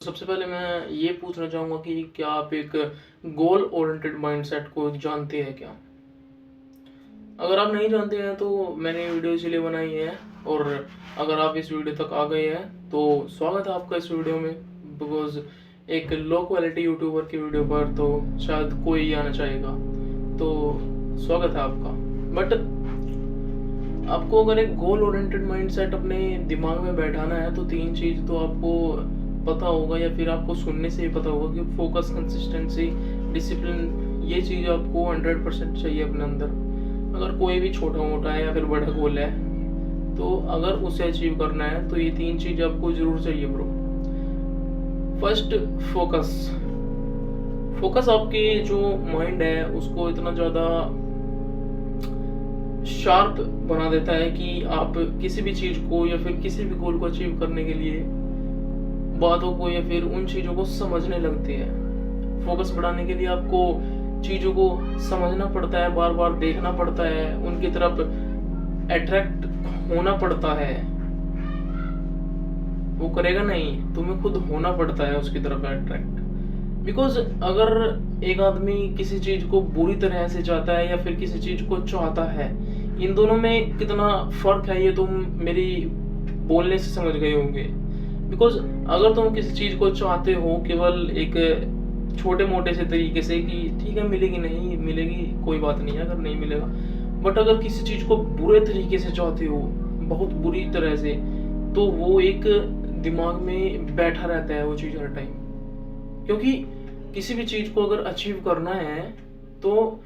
सबसे पहले मैं ये पूछना चाहूँगा कि क्या आप एक गोल ओरिएंटेड माइंडसेट को जानते हैं क्या? अगर आप नहीं जानते हैं तो मैंने ये वीडियो इसीलिए बनाई है। और अगर आप इस वीडियो तक आ गए हैं तो स्वागत है आपका इस वीडियो में। बिकॉज़ एक लो क्वालिटी यूट्यूबर की वीडियो पर तो शायद कोई ही आना चाहेगा। तो स्वागत है आपका। बट आपको अगर एक गोल ओरिएंटेड माइंडसेट अपने दिमाग में बैठाना है तो 3 चीज़ तो आपको पता होगा या फिर आपको सुनने से ही पता होगा कि फोकस, कंसिस्टेंसी, डिसिप्लिन, ये चीज़ आपको 100% चाहिए अपने अंदर। अगर कोई भी छोटा-मोटा है या फिर बड़ा गोल है, तो अगर उसे अचीव करना है तो ये 3 चीज़ आपको ज़रूर चाहिए ब्रो। First, focus. फोकस आपकी जो माइंड है उसको इतना ज़्यादा शार्प बना देता है कि आप किसी भी चीज़ को या फिर किसी भी गोल को अचीव करने के लिए बातों को या फिर उन चीज़ों को समझने लगते हैं। फोकस बढ़ाने के लिए आपको चीज़ों को समझना पड़ता है, बार बार देखना पड़ता है, उनकी तरफ अट्रैक्ट होना पड़ता है। वो करेगा नहीं, तुम्हें खुद होना पड़ता है उसकी तरफ अट्रैक्ट। बिकॉज अगर एक आदमी किसी चीज़ को बुरी तरह से चाहता है या फिर किसी चीज़ को चाहता है, इन दोनों में कितना फ़र्क है ये तुम मेरी बोलने से समझ गए होंगे। बिकॉज अगर तुम किसी चीज़ को चाहते हो केवल एक छोटे मोटे से तरीके से कि ठीक है मिलेगी नहीं मिलेगी कोई बात नहीं है अगर नहीं मिलेगा, बट अगर किसी चीज़ को बुरे तरीके से चाहते हो, बहुत बुरी तरह से, तो वो एक दिमाग में बैठा रहता है वो चीज़ हर टाइम। क्योंकि किसी भी चीज़ को अगर अचीव करना है तो,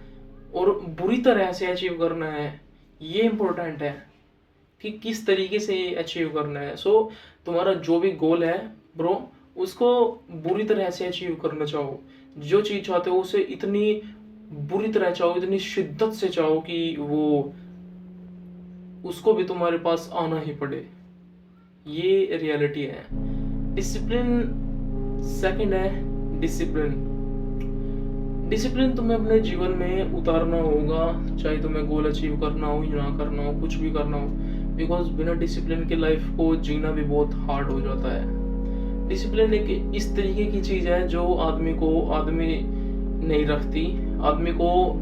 और बुरी तरह से अचीव करना है, ये इम्पोर्टेंट है कि किस तरीके से अचीव करना है। सो तुम्हारा जो भी गोल है ब्रो, उसको बुरी तरह से अचीव करना चाहो। जो चीज़ चाहते हो उसे इतनी बुरी तरह चाहो, इतनी शिद्दत से चाहो कि वो उसको भी तुम्हारे पास आना ही पड़े। ये रियलिटी है। डिसिप्लिन सेकंड है। डिसिप्लिन तुम्हें अपने जीवन में उतारना होगा, चाहे तुम्हें गोल अचीव करना हो या ना करना हो, कुछ भी करना हो। बिकॉज बिना डिसिप्लिन के लाइफ को जीना भी बहुत हार्ड हो जाता है। डिसिप्लिन एक इस तरीके की चीज़ है जो आदमी नहीं रखती, आदमी को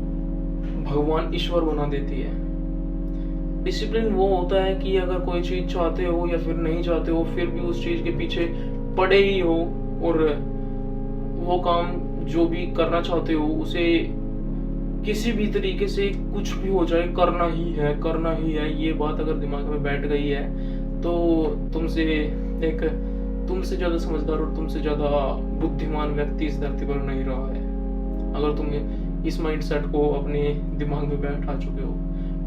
भगवान ईश्वर बना देती है। डिसिप्लिन वो होता है कि अगर कोई चीज़ चाहते हो या फिर नहीं चाहते हो, फिर भी उस चीज़ के पीछे पड़े ही हो और वो काम जो भी करना चाहते हो उसे किसी भी तरीके से कुछ भी हो जाए करना ही है। ये बात अगर दिमाग में बैठ गई है तो तुमसे ज़्यादा समझदार और तुमसे ज़्यादा बुद्धिमान व्यक्ति इस धरती पर नहीं रहा है। अगर तुम इस माइंडसेट को अपने दिमाग में बैठा चुके हो,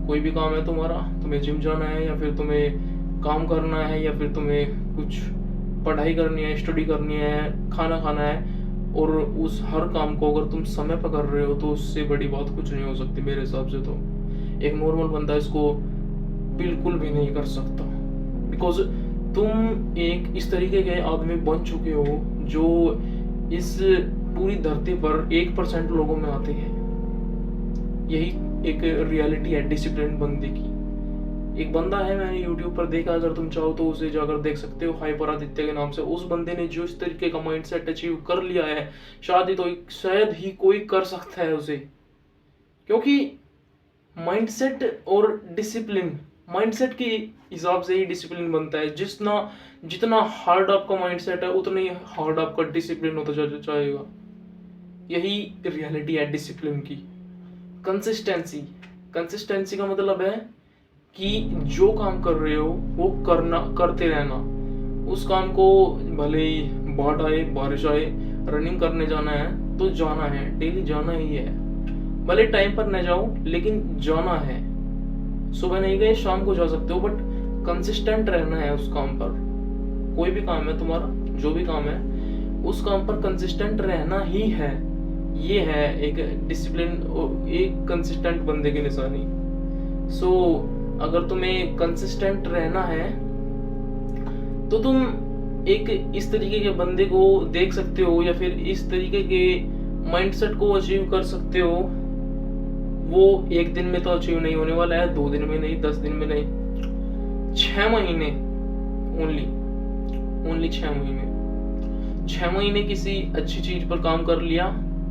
कोई भी काम है तुम्हारा, तुम्हें जिम जाना है या फिर तुम्हें काम करना है या फिर तुम्हें कुछ पढ़ाई करनी है, स्टडी करनी है, खाना खाना है, और उस हर काम को अगर तुम समय पर कर रहे हो तो उससे बड़ी बात कुछ नहीं हो सकती मेरे हिसाब से। तो एक नॉर्मल बंदा इसको बिल्कुल भी नहीं कर सकता। बिकॉज तुम एक इस तरीके के आदमी बन चुके हो जो इस पूरी धरती पर 1% लोगों में आते हैं। यही एक रियलिटी है डिसिप्लिन बंदे की। एक बंदा है, मैंने यूट्यूब पर देखा, अगर तुम चाहो तो उसे जाकर देख सकते हो, हाइपर आदित्य के नाम से। उस बंदे ने जो इस तरीके का माइंडसेट अचीव कर लिया है, शायद ही कोई कर सकता है उसे। क्योंकि माइंडसेट और डिसिप्लिन, माइंडसेट के हिसाब से ही डिसिप्लिन बनता है। जितना हार्ड आपका माइंडसेट है उतना ही हार्ड आपका डिसिप्लिन होता जाएगा। यही रियलिटी है डिसिप्लिन की। कंसिस्टेंसी का मतलब है कि जो काम कर रहे हो वो करते रहना। उस काम को भले ही बाढ़ आए, बारिश आए, रनिंग करने जाना है तो जाना है, डेली जाना ही है। भले टाइम पर न जाओ लेकिन जाना है। सुबह नहीं गए शाम को जा सकते हो, बट कंसिस्टेंट रहना है उस काम पर। कोई भी काम है तुम्हारा, जो भी काम है, उस काम पर कंसिस्टेंट रहना ही है। ये है एक डिसिप्लिन, एक कंसिस्टेंट बंदे की निशानी। सो अगर तुम्हें कंसिस्टेंट रहना है तो तुम एक इस तरीके के बंदे को देख सकते हो या फिर इस तरीके के माइंडसेट को अचीव कर सकते हो। वो एक दिन में तो अचीव नहीं होने वाला है, 2 दिन में नहीं, 10 दिन में नहीं, 6 महीने, ओनली 6 महीने। 6 महीने किसी अच्छी चीज पर काम कर लिया,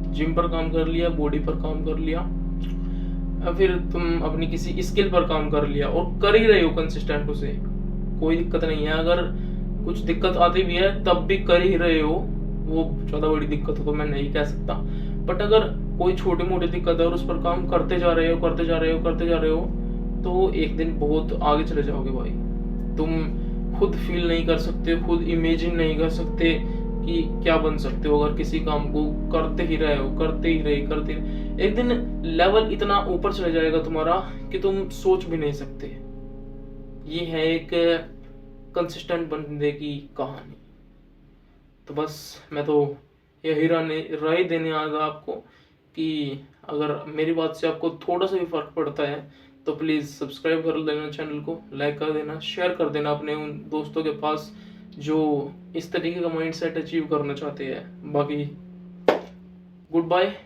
जिम पर काम कर लिया, बॉडी पर काम कर लिया, फिर तुम अपनी किसी स्किल पर काम कर लिया और कर ही रहे हो कंसिस्टेंट उसे, कोई दिक्कत नहीं है। अगर कुछ दिक्कत आती भी है तब भी कर ही रहे हो, वो ज्यादा बड़ी दिक्कत हो तो मैं नहीं कह सकता। बट अगर कोई छोटी मोटी दिक्कत है और उस पर काम करते जा रहे हो, करते जा रहे हो, करते जा रहे हो, तो एक दिन बहुत आगे चले जाओगे भाई। तुम खुद फील नहीं कर सकते, खुद इमेजिन नहीं कर सकते कि क्या बन सकते हो अगर किसी काम को करते ही रहे हो, करते ही रहे, करते ही। एक दिन लेवल इतना ऊपर चले जाएगा तुम्हारा कि तुम सोच भी नहीं सकते। ये है एक कंसिस्टेंट बंदे की कहानी। तो बस मैं तो यही राय देने आया आपको कि अगर मेरी बात से आपको थोड़ा सा भी फर्क पड़ता है तो प्लीज़ सब्सक्राइब कर देना, चैनल को लाइक कर देना, शेयर कर देना अपने उन दोस्तों के पास जो इस तरीके का माइंडसेट अचीव करना चाहते हैं। बाकी गुड बाय।